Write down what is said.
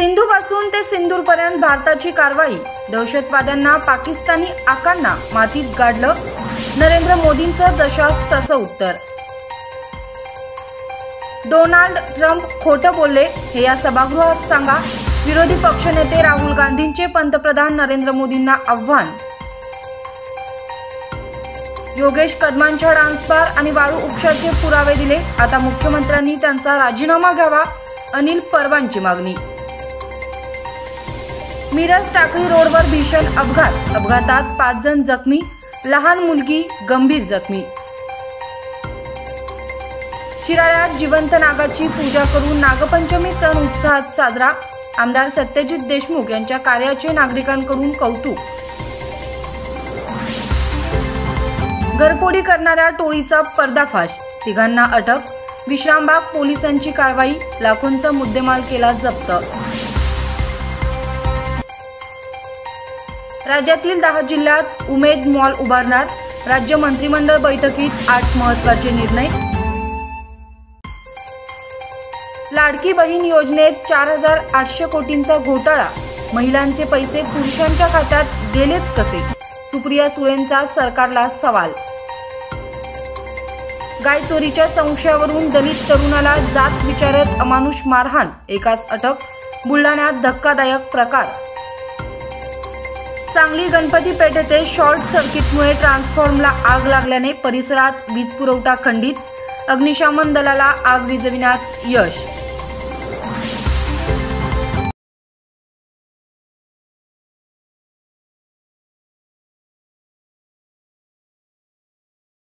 सिंधूपासून ते सिंदूरपर्यंत भारताची कारवाई, दहशतवाद्यांना पाकिस्तानी आकांना मातीत गाडलं, नरेंद्र मोदींचं जशास तसं उत्तर. डोनाल्ड ट्रम्प खोटं बोलले हे या सभागृहात सांगा, विरोधी पक्षनेते राहुल गांधींचे पंतप्रधान नरेंद्र मोदींना आव्हान. योगेश कदमांच्या डान्स बार आणि वाळू उपशाचे पुरावे दिले, आता मुख्यमंत्र्यांनी त्यांचा राजीनामा घ्यावा, अनिल परबांची मागणी. मिरज टाकळी रोडवर भीषण अपघात, अपघातात 5 जण जखमी, लहान मुलगी गंभीर जखमी. शिराळ्यात जिवंत नागाची पूजा करून नागपंचमी सण उत्साहात साजरा, आमदार सत्यजित देशमुख यांच्या कार्याचे नागरिकांकडून कौतुक. घरफोडी करणाऱ्या टोळीचा पर्दाफाश, तिघांना अटक, विश्रामबाग पोलिसांची कारवाई, लाखोंचा मुद्देमाल केला जप्त. राज्यातील 10 जिल्ह्यात उमेद मॉल उभारणार, राज्य मंत्रिमंडळ बैठकीत 8 महत्त्वाचे निर्णय. लाडकी बहीण योजनेत 4800 कोटींचा घोटाळा, महिलांचे पैसे पुरुषांच्या खात्यात गेलेच कसे, सुप्रिया सुळेंचा सरकारला सवाल. गाय चोरीच्या संशयावरून दलित तरुणाला जात विचारत अमानुष मारहाण, एकास अटक, बुलढाण्यात धक्कादायक प्रकार. सांगली गणपती पेठ येथे शॉर्ट सर्किटमुळे ट्रान्सफॉर्मरला आग लागल्याने परिसरात वीज पुरवठा खंडित, अग्निशमन दलाला आग विझविण्यात यश.